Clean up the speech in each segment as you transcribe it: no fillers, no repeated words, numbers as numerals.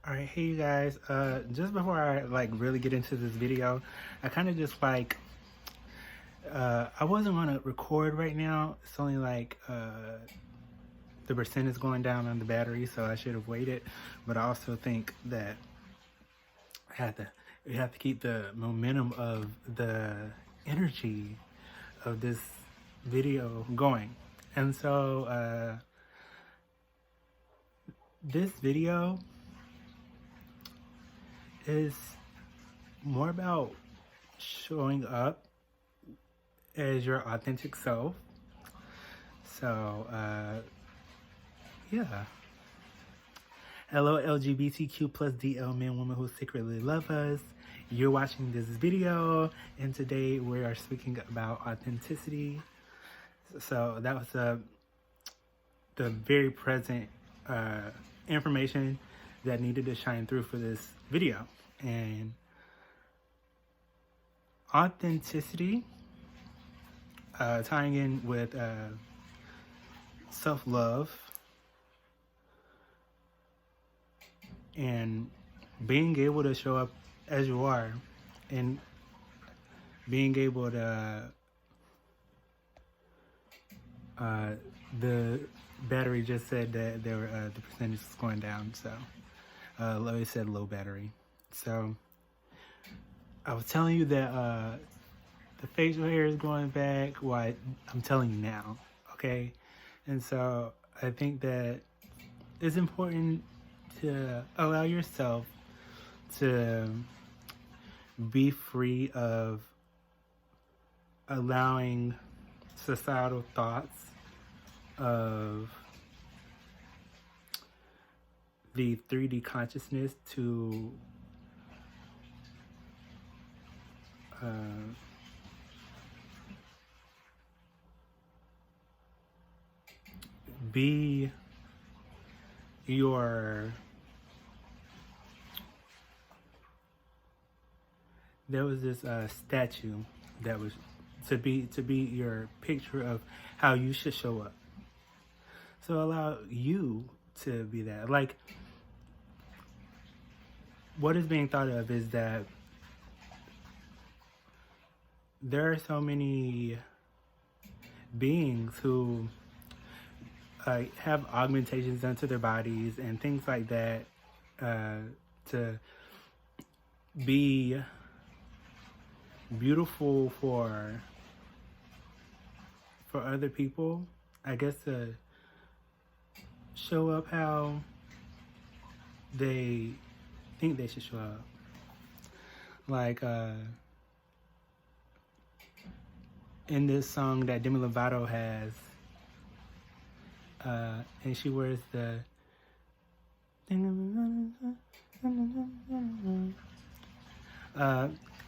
All right, hey you guys. Just before I really get into this video, I kind of just I wasn't gonna record right now. It's only the percent is going down on the battery, so I should have waited. But I also think that I had to we have to keep the momentum of the energy of this video going. And so this video is more about showing up as your authentic self. So, yeah. Hello, LGBTQ plus DL men, women who secretly love us. You're watching this video, and today we are speaking about authenticity. So that was the very present information that needed to shine through for this video. And authenticity, tying in with self-love and being able to show up as you are, and being able to the battery just said that there were the percentage is going down, so Lois said low battery. So I was telling you that the facial hair is going back. Well, I'm telling you now, okay? And so I think that it's important to allow yourself to be free of allowing societal thoughts of the 3D consciousness to be your, there was this statue that was to be your picture of how you should show up. So allow you to be that. Like, what is being thought of is that there are so many beings who have augmentations done to their bodies and things like that to be beautiful for other people, I guess, to show up how they think they should show up. Like in this song that Demi Lovato has, and she wears the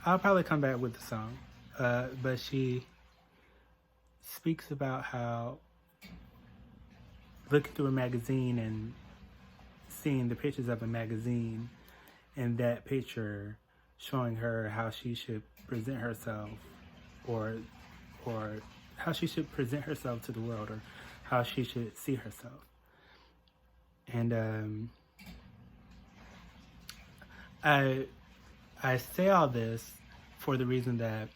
I'll probably come back with the song, but she speaks about how looking through a magazine and seeing the pictures of a magazine, and that picture showing her how she should present herself, or how she should present herself to the world, or how she should see herself. And I say all this for the reason that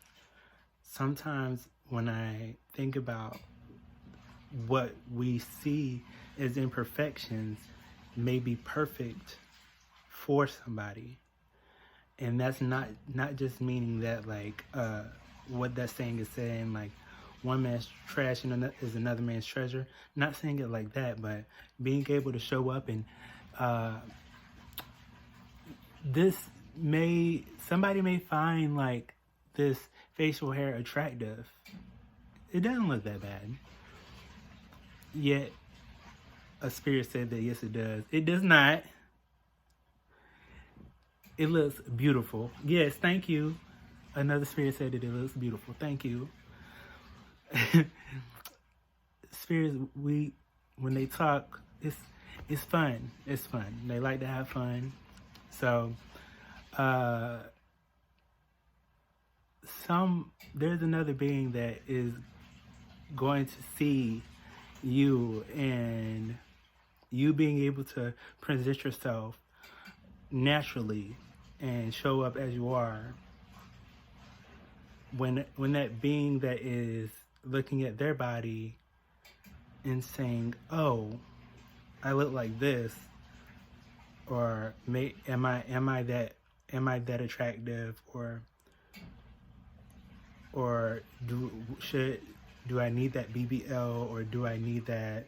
sometimes when I think about what we see as imperfections may be perfect for somebody, and that's not just meaning that like what that saying is saying, like one man's trash and is another man's treasure. Not saying it like that, but being able to show up and somebody may find like this facial hair attractive. It doesn't look that bad. Yet a spirit said that yes it does. It does not. It looks beautiful. Yes, thank you. Another spirit said that it looks beautiful. Thank you. Spirits, when they talk, it's fun. It's fun. They like to have fun. So there's another being that is going to see you, and you being able to present yourself naturally and show up as you are, when that being that is looking at their body and saying, "Oh, I look like this," or am I that attractive, or do I need that BBL, or do I need that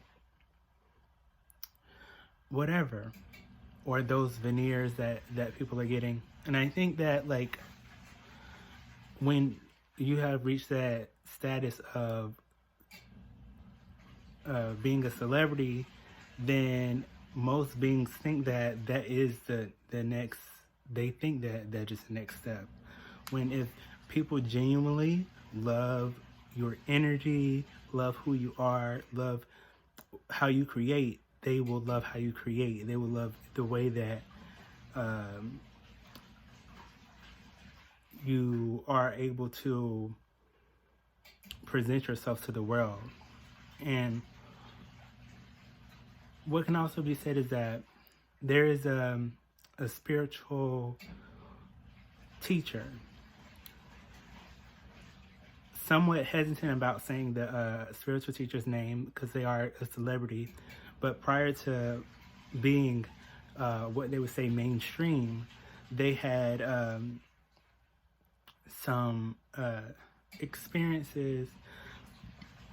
whatever, or those veneers that people are getting. And I think that, like, when you have reached that status of being a celebrity, then most beings think that is the next. They think that that's just the next step. When if people genuinely love your energy, love who you are, love how you create, they will love how you create. They will love the way that you are able to present yourself to the world. And what can also be said is that there is a spiritual teacher. Somewhat hesitant about saying the spiritual teacher's name because they are a celebrity, but prior to being what they would say mainstream, they had some experiences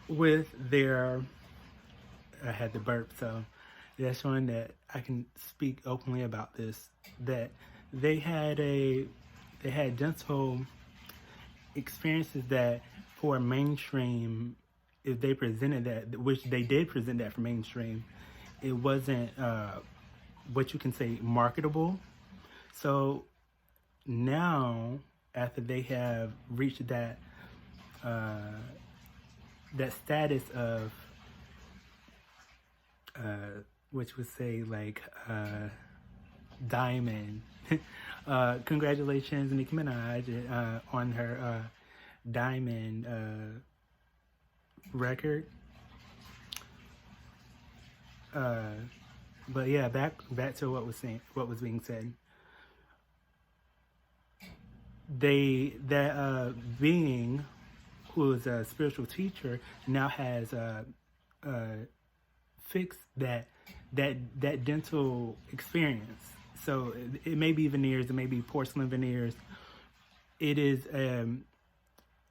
with their. I had the burp, so that's showing that I can speak openly about this. That they had dental experiences that, for mainstream, if they presented that, which they did present that for mainstream, it wasn't what you can say marketable. So now, after they have reached that that status of which would say like diamond. Congratulations, Nicki Minaj, on her diamond record. But yeah, back to what was being said. That being who is a spiritual teacher now has fixed that dental experience. So it may be veneers, it may be porcelain veneers. It is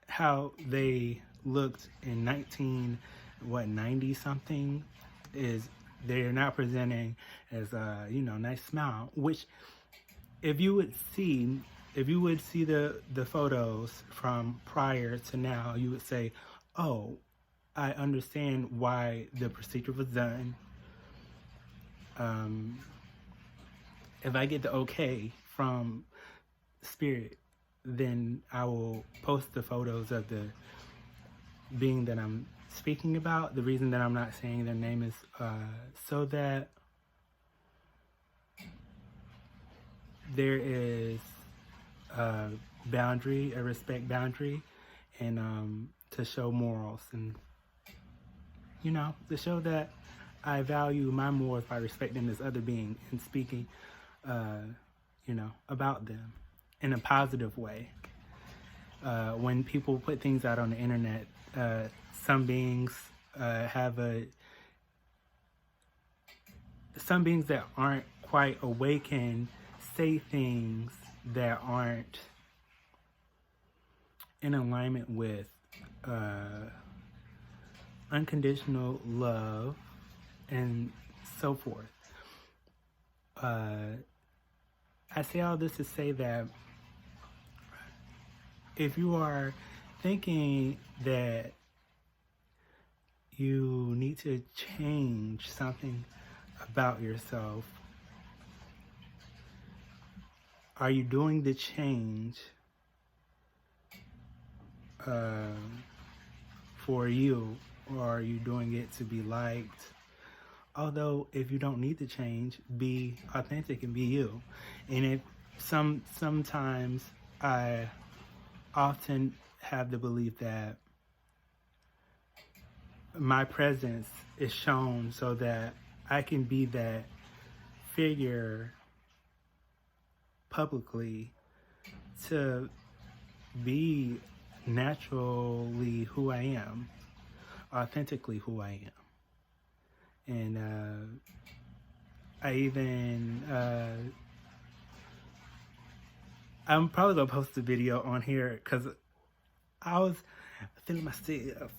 how they looked in 90 something. Is they're not presenting as a nice smile. Which, if you would see the photos from prior to now, you would say, "Oh, I understand why the procedure was done." If I get the okay from Spirit, then I will post the photos of the being that I'm speaking about. The reason that I'm not saying their name is so that there is a boundary, a respect boundary, and to show morals, and to show that I value my morals by respecting this other being and speaking about them in a positive way. When people put things out on the internet, some beings some beings that aren't quite awakened say things that aren't in alignment with unconditional love and so forth. I say all this to say that if you are thinking that you need to change something about yourself, are you doing the change for you, or are you doing it to be liked? Although, if you don't need to change, be authentic and be you. And if sometimes I often have the belief that my presence is shown so that I can be that figure publicly to be naturally who I am, authentically who I am. And I even, I'm probably gonna post a video on here because I was feeling myself,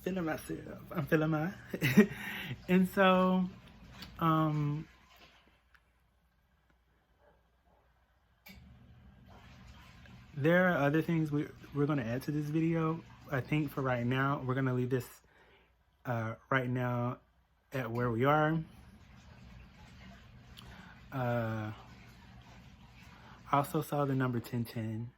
I'm feeling my, and so, there are other things we're going to add to this video. I think for right now, we're going to leave this right now at where we are. I also saw the number 1010.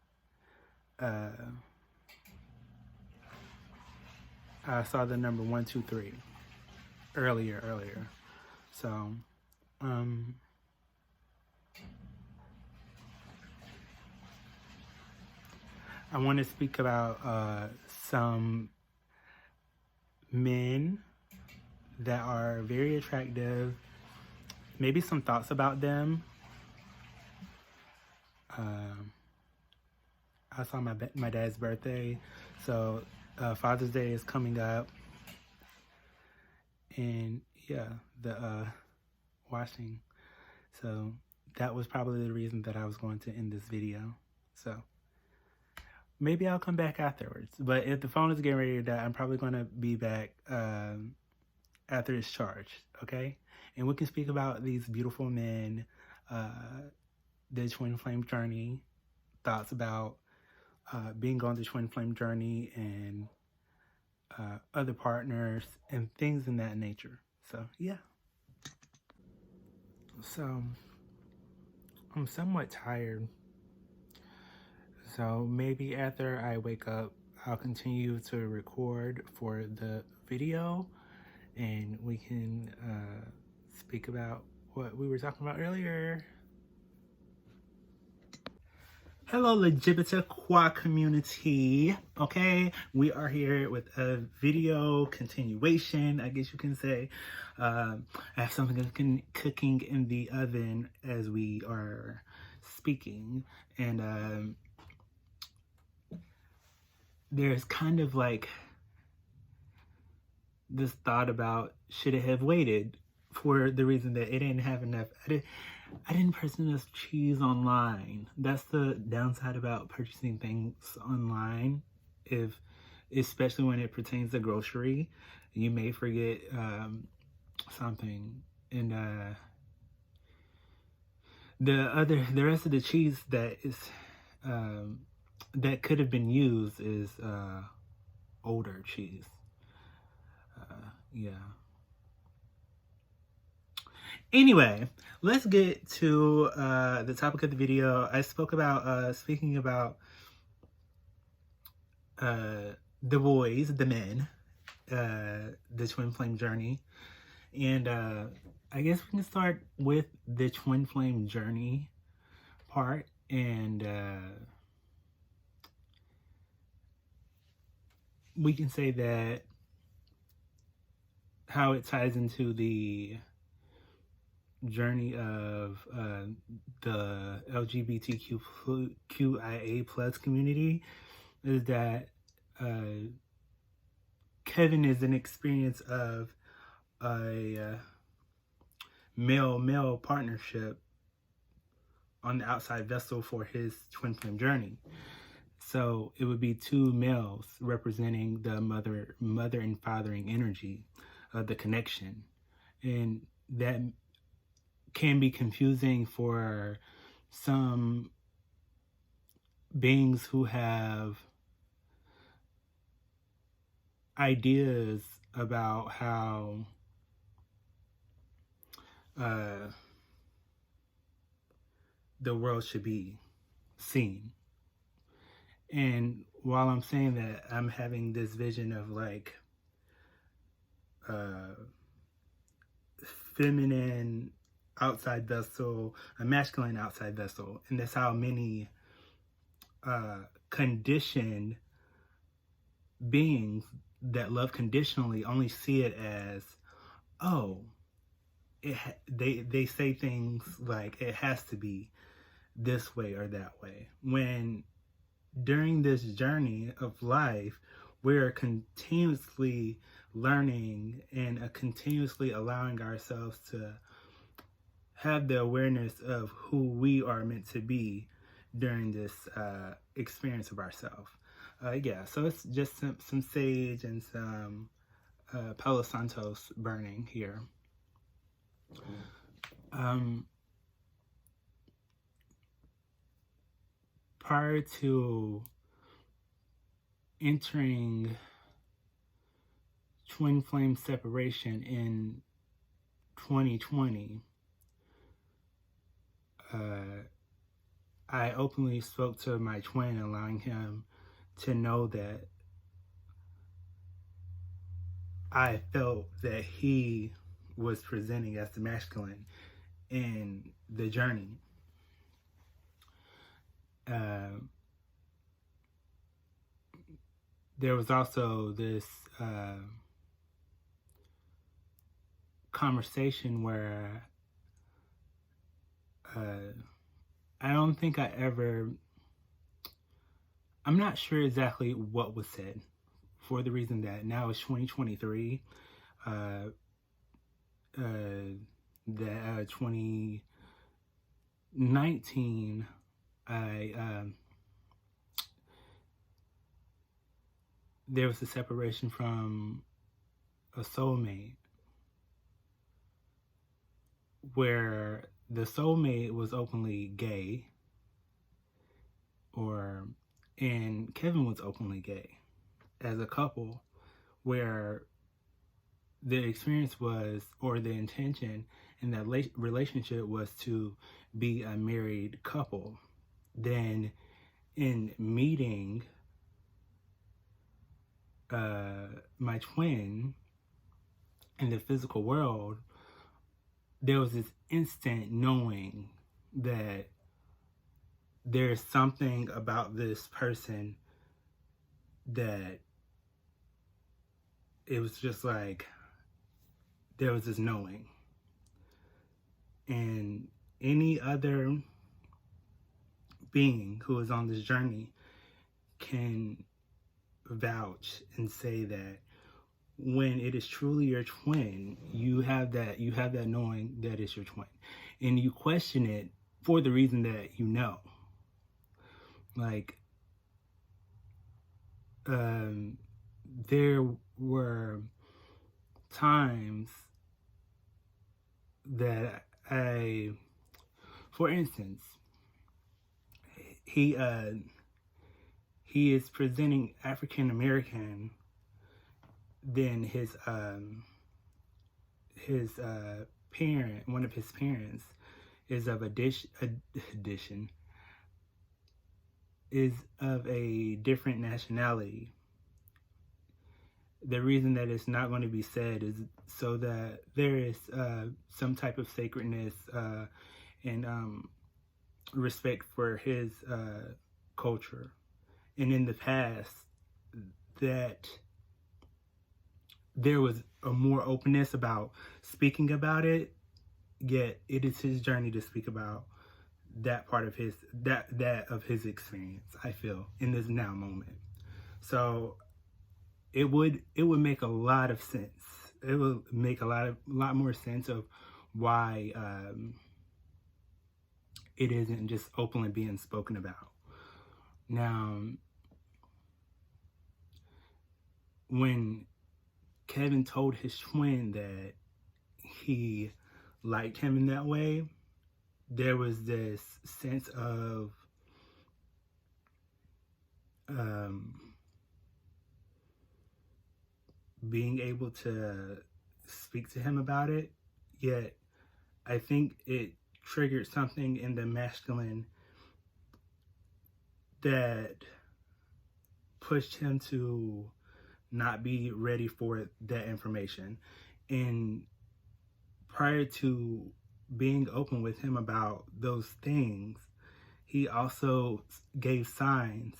I saw the number 123 earlier. So, I want to speak about some men that are very attractive, maybe some thoughts about them. I saw my dad's birthday, so Father's Day is coming up, and yeah, the washing. So that was probably the reason that I was going to end this video. So maybe I'll come back afterwards. But if the phone is getting ready to die, I'm probably going to be back after it's charged, okay? And we can speak about these beautiful men, the twin flame journey, thoughts about being on the twin flame journey, and other partners and things in that nature. So, yeah. So, I'm somewhat tired. So maybe after I wake up, I'll continue to record for the video, and we can speak about what we were talking about earlier. Hello, LGBTQ community. Okay, we are here with a video continuation, I guess you can say. I have something cooking in the oven as we are speaking, and there's kind of like this thought about, should it have waited, for the reason that it didn't have enough. I didn't purchase enough cheese online. That's the downside about purchasing things online. Especially when it pertains to grocery, you may forget something. And the rest of the cheese that is that could have been used is older cheese. Yeah. Anyway, let's get to the topic of the video. I spoke about speaking about the boys, the men, the twin flame journey. And I guess we can start with the twin flame journey part, and we can say that how it ties into the journey of the LGBTQIA plus community is that Kevin is an experience of a male-male partnership on the outside vessel for his twin flame journey. So it would be two males representing the mother and fathering energy of the connection, and that can be confusing for some beings who have ideas about how the world should be seen. And while I'm saying that, I'm having this vision of like feminine outside vessel, a masculine outside vessel, and that's how many conditioned beings that love conditionally only see it as, oh, they say things like it has to be this way or that way. When during this journey of life, we're continuously learning and continuously allowing ourselves to have the awareness of who we are meant to be during this experience of ourselves. Yeah, so it's just some sage and some Palo Santos burning here. Prior to entering twin flame separation in 2020, I openly spoke to my twin, allowing him to know that I felt that he was presenting as the masculine in the journey. There was also this conversation where I don't think I'm not sure exactly what was said, for the reason that now it's 2023, that 2019, there was a separation from a soulmate, where the soulmate was openly gay, and Kevin was openly gay as a couple, where the experience was, or the intention in that relationship was to be a married couple. Then in meeting my twin in the physical world, there was this instant knowing that there's something about this person that it was just like, there was this knowing. And any other being who is on this journey can vouch and say that when it is truly your twin, you have that knowing that it's your twin, and you question it for the reason that you know. Like, there were times that for instance, he is presenting African American, then his parent, one of his parents, is of is of a different nationality. The reason that it's not going to be said is so that there is some type of sacredness and respect for his culture. And in the past, that there was a more openness about speaking about it, yet it is his journey to speak about that part of his of his experience, I feel, in this now moment. So it would make a lot of sense. It would make a lot more sense of why it isn't just openly being spoken about. Now, when Kevin told his twin that he liked him in that way, there was this sense of being able to speak to him about it, yet I think it triggered something in the masculine that pushed him to not be ready for that information. And prior to being open with him about those things, he also gave signs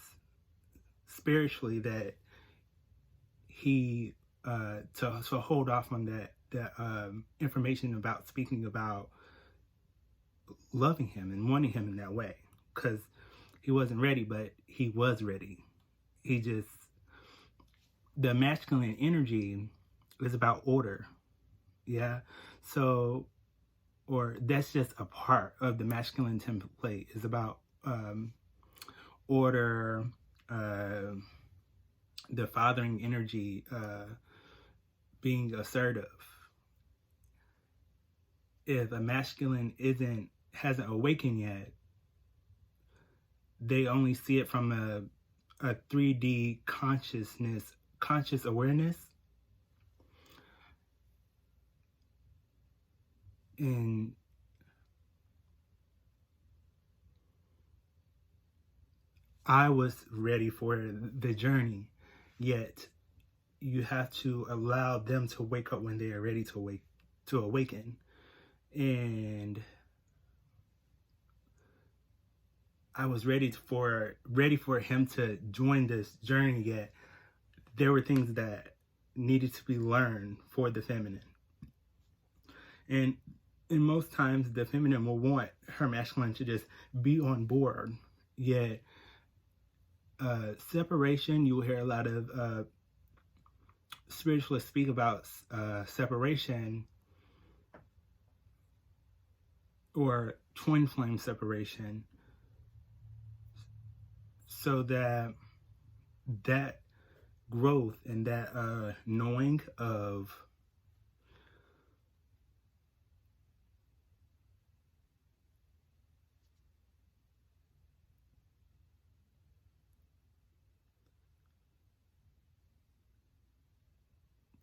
spiritually that he to hold off on that information about speaking about loving him and wanting him in that way. because he wasn't ready, but he was ready. He just, the masculine energy is about order. Yeah. So, or that's just a part of the masculine template, is about order, the fathering energy, being assertive. If a masculine hasn't awakened yet, they only see it from a 3D conscious awareness. And I was ready for the journey, yet you have to allow them to wake up when they are ready to awaken. And I was ready for him to join this journey, yet there were things that needed to be learned for the feminine. And most times the feminine will want her masculine to just be on board. Yet separation, you will hear a lot of spiritualists speak about separation, or twin flame separation, so that growth and that knowing of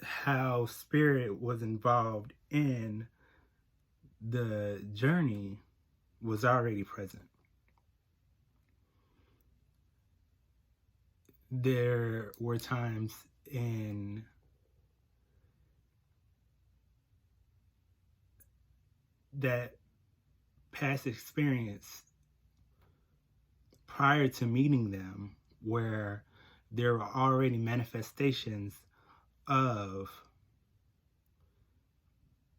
how spirit was involved in the journey was already present. There were times in that past experience prior to meeting them where there were already manifestations of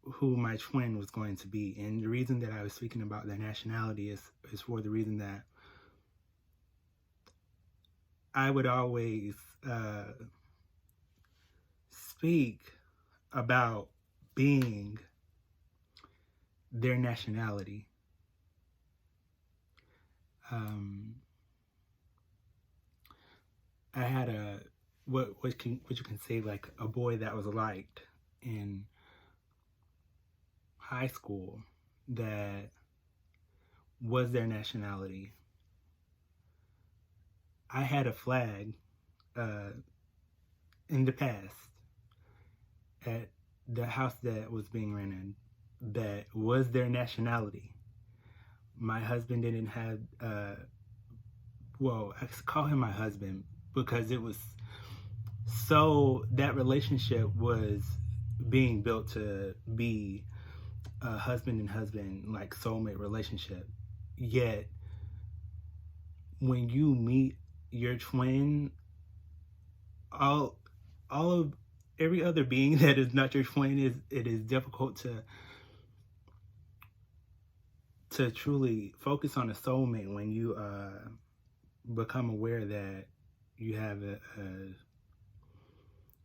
who my twin was going to be. And the reason that I was speaking about their nationality is for the reason that I would always speak about being their nationality. I had what you can say, like a boy that was liked in high school that was their nationality. I had a flag in the past at the house that was being rented that was their nationality. My husband didn't have, well, I call him my husband because it was so, that relationship was being built to be a husband and husband, like soulmate relationship. Yet, when you meet your twin, all of every other being that is not your twin, it is difficult to truly focus on a soulmate when you become aware that you have a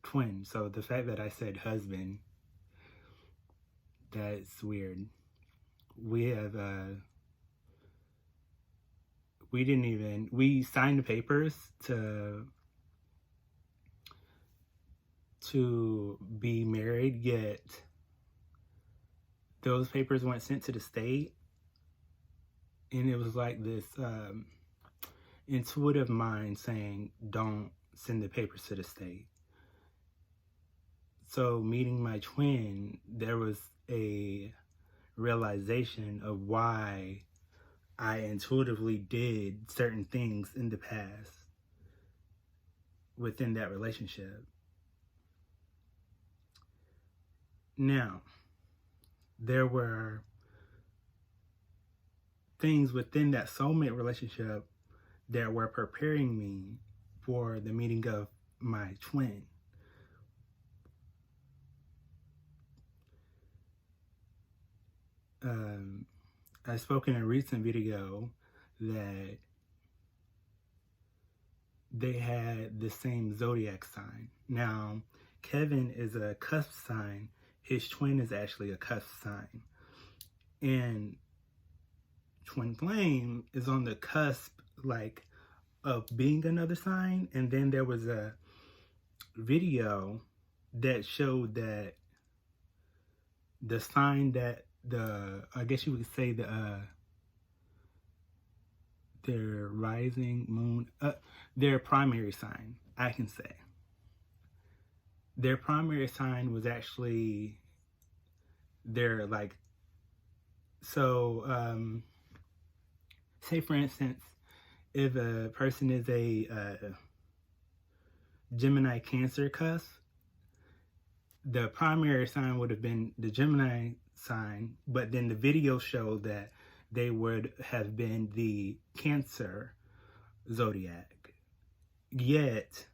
twin. So the fact that I said husband, that's weird. We have we signed the papers to be married, yet those papers weren't sent to the state. And it was like this intuitive mind saying, don't send the papers to the state. So meeting my twin, there was a realization of why I intuitively did certain things in the past within that relationship. Now, there were things within that soulmate relationship that were preparing me for the meeting of my twin. I spoke in a recent video that they had the same zodiac sign. Now, Kevin is a cusp sign. His twin is actually a cusp sign. And Twin Flame is on the cusp, like, of being another sign. And then there was a video that showed that the sign that I guess you would say their rising moon, their primary sign, I can say. Their primary sign was actually their, like, so, say for instance, if a person is a Gemini Cancer cusp, the primary sign would have been the Gemini sign, but then the video showed that they would have been the Cancer zodiac. Yet,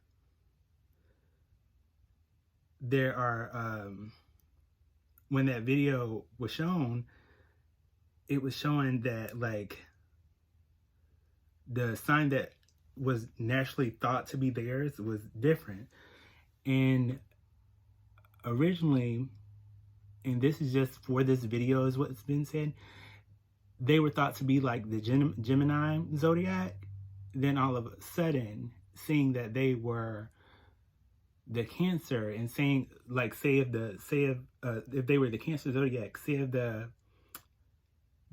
there are, when that video was shown, it was showing that, like, the sign that was naturally thought to be theirs was different. And originally, and this is just for this video is what's been said, they were thought to be like the Gemini zodiac. Then all of a sudden, seeing that they were the Cancer, and saying, like, say if they were the Cancer zodiac, say if the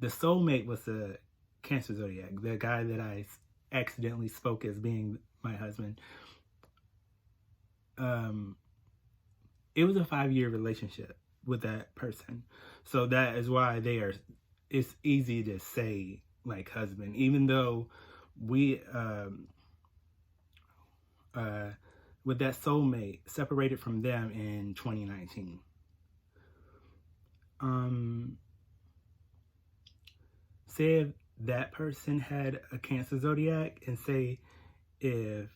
soulmate was the Cancer zodiac, the guy that I accidentally spoke as being my husband, it was a 5-year relationship with that person. So that is why it's easy to say, like, husband, even though we, with that soulmate, separated from them in 2019. Say if that person had a Cancer zodiac, and say if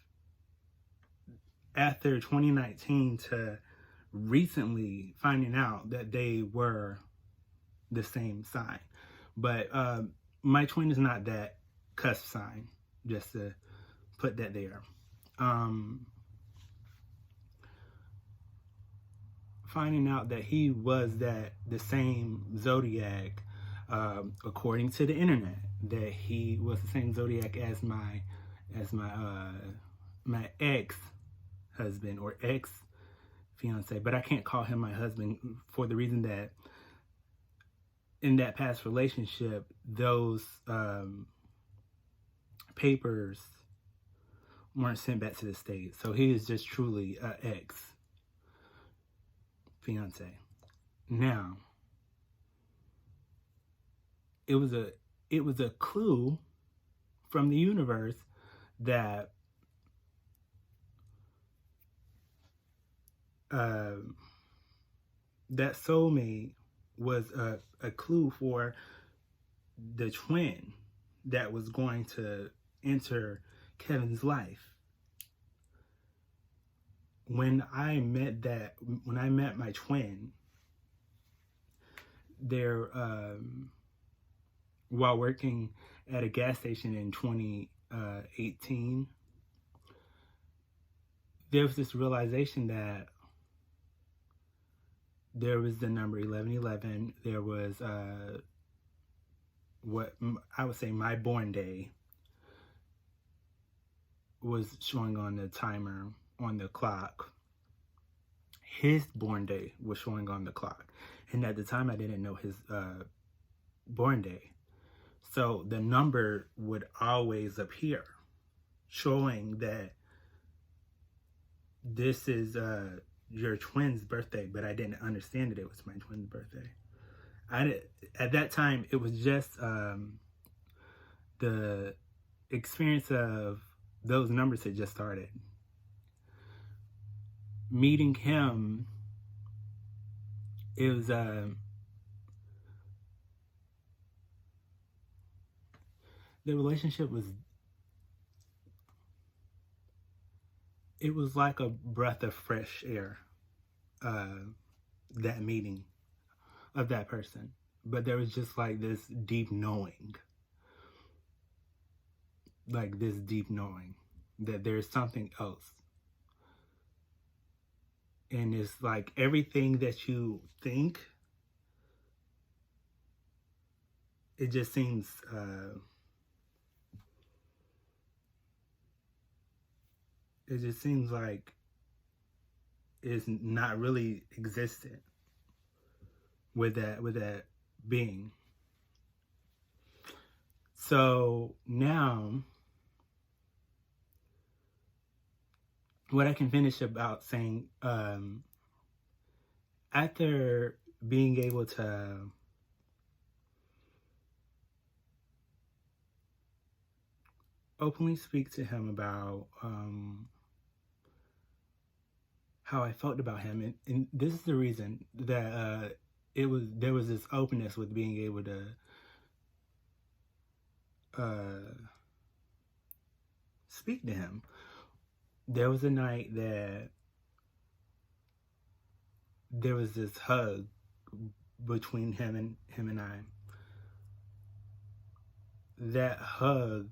after 2019 to recently finding out that they were the same sign. But my twin is not that cusp sign, just to put that there. Finding out that he was the same zodiac, according to the internet, that he was the same zodiac as my ex-husband or ex-fiance, but I can't call him my husband for the reason that in that past relationship, those papers weren't sent back to the States. So he is just truly an ex-fiance. Now, it was a clue from the universe that that soulmate was a clue for the twin that was going to enter Kevin's life. When I met my twin, there, while working at a gas station in 2018, there was this realization that there was the number 1111. There was what I would say my born day was showing on the timer on the clock. His born day was showing on the clock. And at the time, I didn't know his born day. So the number would always appear, showing that this is your twin's birthday, but I didn't understand that it was my twin's birthday. At that time, it was just the experience of those numbers had just started. Meeting him, it was the relationship was, it was like a breath of fresh air, that meeting of that person. But there was just like this deep knowing. like this deep knowing that there's something else. And it's like everything that you think, it just seems like it's not really existent with that being. So now what I can finish about saying, after being able to openly speak to him about how I felt about him, and this is the reason that there was this openness with being able to speak to him. There was a night that there was this hug between him and I. That hug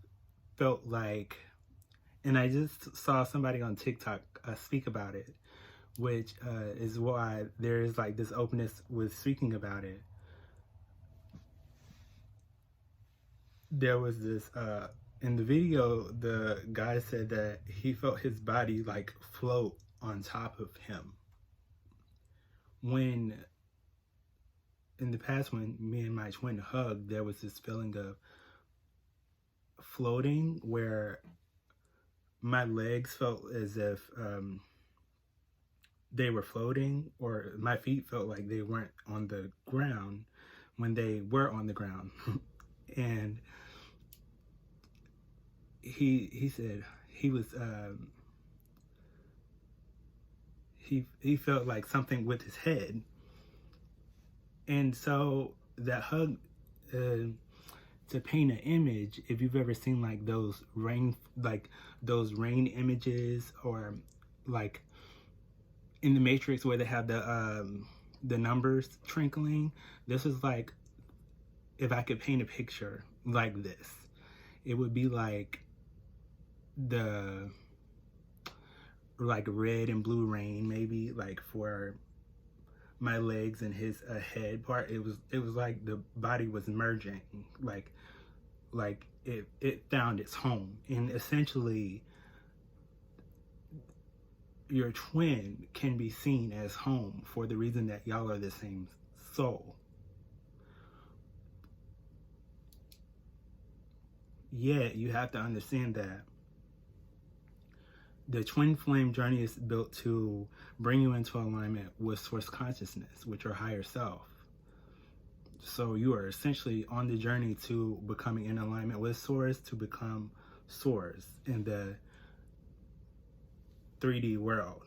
felt like, and I just saw somebody on TikTok speak about it, which is why there is like this openness with speaking about it. There was this in the video, the guy said that he felt his body like float on top of him. When in the past, when me and my twin hugged, there was this feeling of floating where my legs felt as if they were floating, or my feet felt like they weren't on the ground when they were on the ground. And he said he was he felt like something with his head. And so that hug, to paint an image, if you've ever seen like those rain images, or like in the Matrix where they have the numbers twinkling, this is like, if I could paint a picture like this, it would be like the like red and blue rain, maybe like for my legs, and his head part, it was like the body was merging, like it found its home. And essentially your twin can be seen as home for the reason that y'all are the same soul. Yet you have to understand that the twin flame journey is built to bring you into alignment with source consciousness, with your higher self. So you are essentially on the journey to becoming in alignment with source, to become source in the 3D world.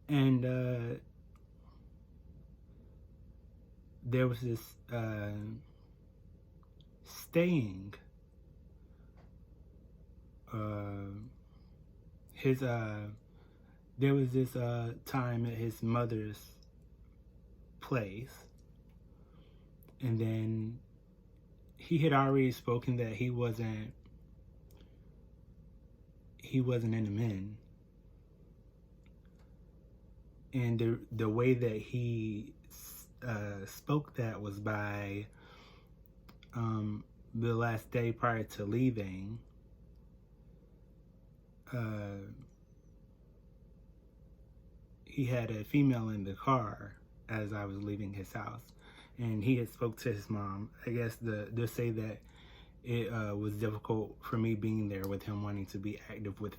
And there was this staying there was this time at his mother's place, and then he had already spoken that he wasn't into men, and the way that he spoke that was by the last day prior to leaving. He had a female in the car as I was leaving his house, and he had spoke to his mom. I guess they'll say that it was difficult for me being there with him wanting to be active with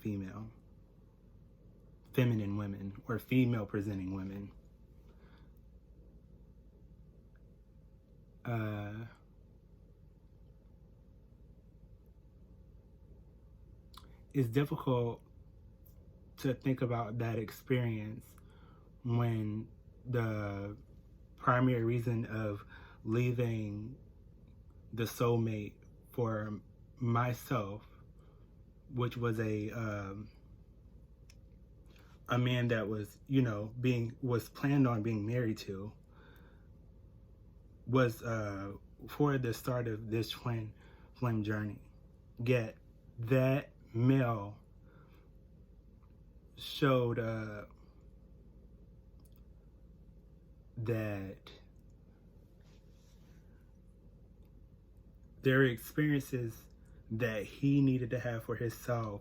feminine women, or female presenting women. It's difficult to think about that experience when the primary reason of leaving the soulmate for myself, which was a man that was, was planned on being married to, was for the start of this twin flame journey. Yet that male showed that there are experiences that he needed to have for himself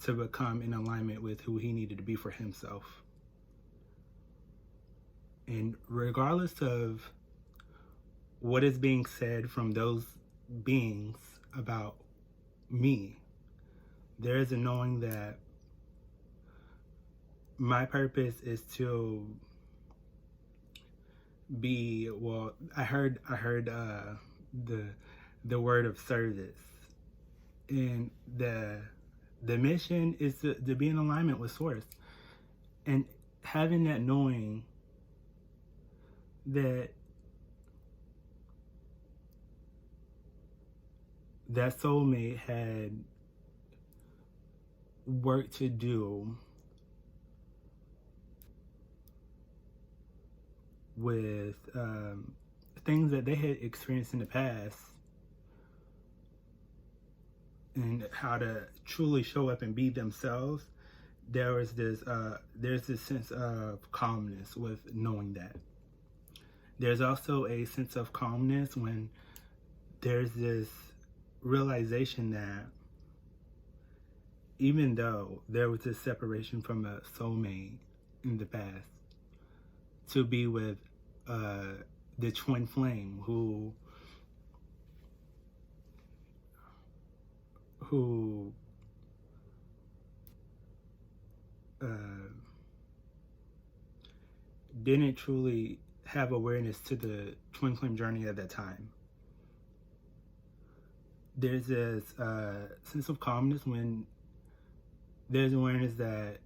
to become in alignment with who he needed to be for himself. And regardless of what is being said from those beings about me, there is a knowing that my purpose is to be, well, I heard the word of service, and the mission is to be in alignment with source, and having that knowing that that soulmate had work to do with things that they had experienced in the past, and how to truly show up and be themselves. There's this sense of calmness with knowing that. There's also a sense of calmness when there's this realization that even though there was this separation from a soulmate in the past, to be with the twin flame who didn't truly have awareness to the twin flame journey at that time. There's this sense of calmness when there's awareness that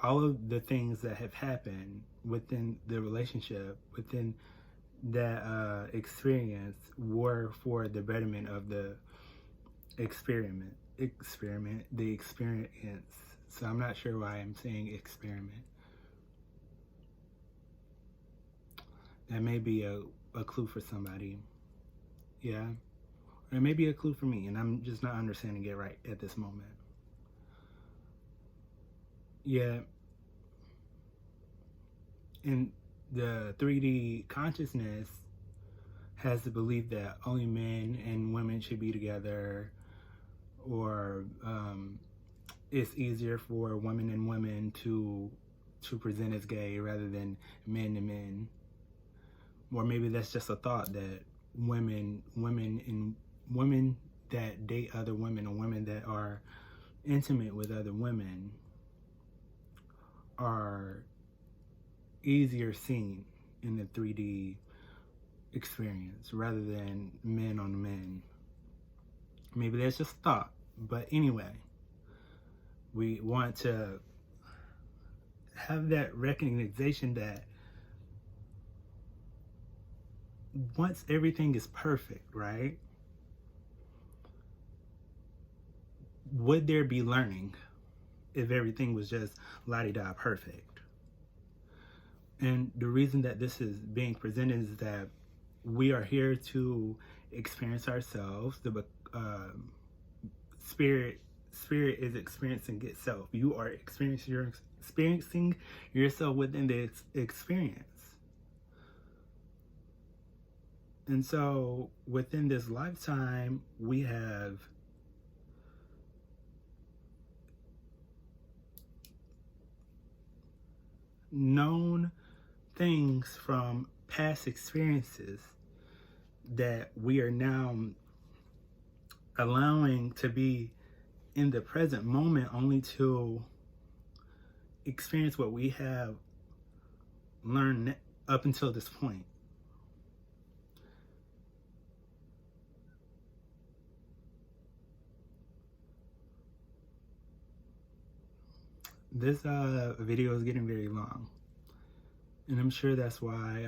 all of the things that have happened within the relationship, within that experience, were for the betterment of the experience. So I'm not sure why I'm saying experiment. That may be a clue for somebody. Yeah. Or it may be a clue for me, and I'm just not understanding it right at this moment. Yeah. And the 3D consciousness has the belief that only men and women should be together, or it's easier for women and women to present as gay rather than men to men. Or maybe that's just a thought that women that date other women, or women that are intimate with other women, are easier seen in the 3D experience rather than men on men. Maybe that's just thought, but anyway, we want to have that recognition that once everything is perfect, right? Would there be learning if everything was just la-di-da perfect? And the reason that this is being presented is that we are here to experience ourselves. The spirit is experiencing itself. You are experiencing yourself within the experience. And so within this lifetime, we have known things from past experiences that we are now allowing to be in the present moment, only to experience what we have learned up until this point. This video is getting very long, and I'm sure that's why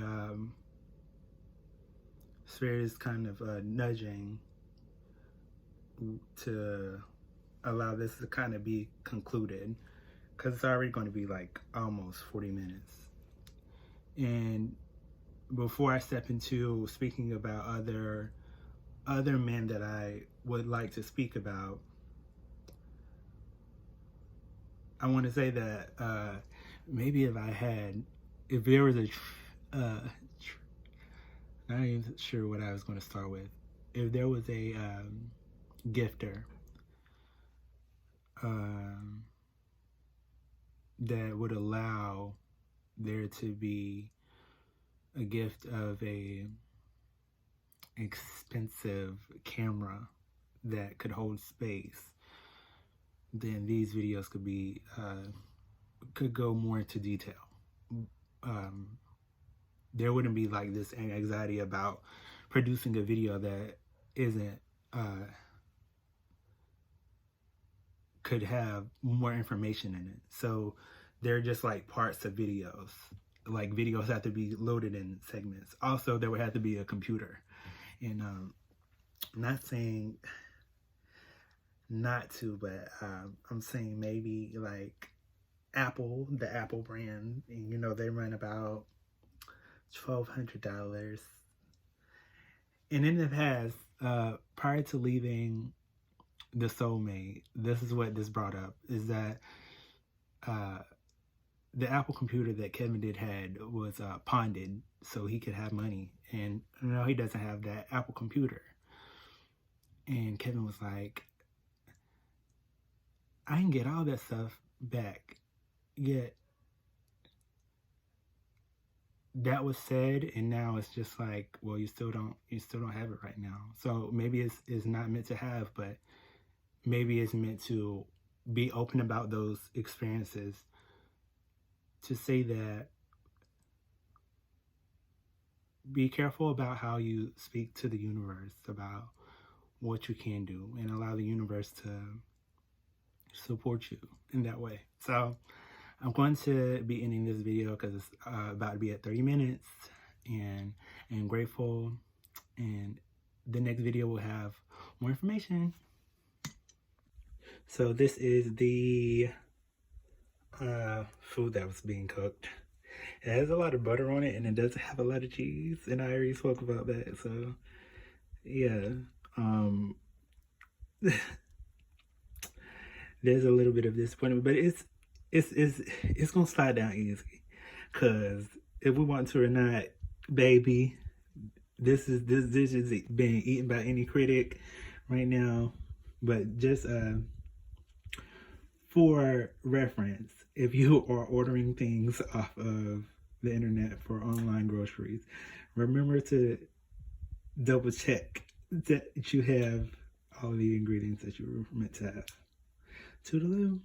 Spirit is kind of nudging to allow this to kind of be concluded, because it's already going to be like almost 40 minutes. And before I step into speaking about other men that I would like to speak about, I want to say that maybe if there was not even sure what I was going to start with. If there was a gifter that would allow there to be a gift of a expensive camera that could hold space, then these videos could go more into detail. There wouldn't be like this anxiety about producing a video that isn't could have more information in it. So they're just like parts of videos. Like videos have to be loaded in segments. Also, there would have to be a computer. And not saying not to, but I'm saying maybe like Apple, the Apple brand, and you know, they run about $1,200. And in the past, prior to leaving the Soulmate, this is what this brought up, is that the Apple computer that Kevin did had was ponded so he could have money. And no, he doesn't have that Apple computer. And Kevin was like, I can get all that stuff back. Yet that was said, and now it's just like, well, you still don't have it right now. So maybe it's not meant to have, but maybe it's meant to be open about those experiences, to say that be careful about how you speak to the universe about what you can do, and allow the universe to support you in that way. So I'm going to be ending this video because it's about to be at 30 minutes, and I'm grateful, and the next video will have more information. So this is the food that was being cooked. It has a lot of butter on it, and it doesn't have a lot of cheese, and I already spoke about that. So yeah, there's a little bit of disappointment, but it's gonna slide down easy, because if we want to or not, baby, this is being eaten by any critic right now. But just for reference, if you are ordering things off of the internet for online groceries, remember to double check that you have all the ingredients that you were meant to have. Toodaloo.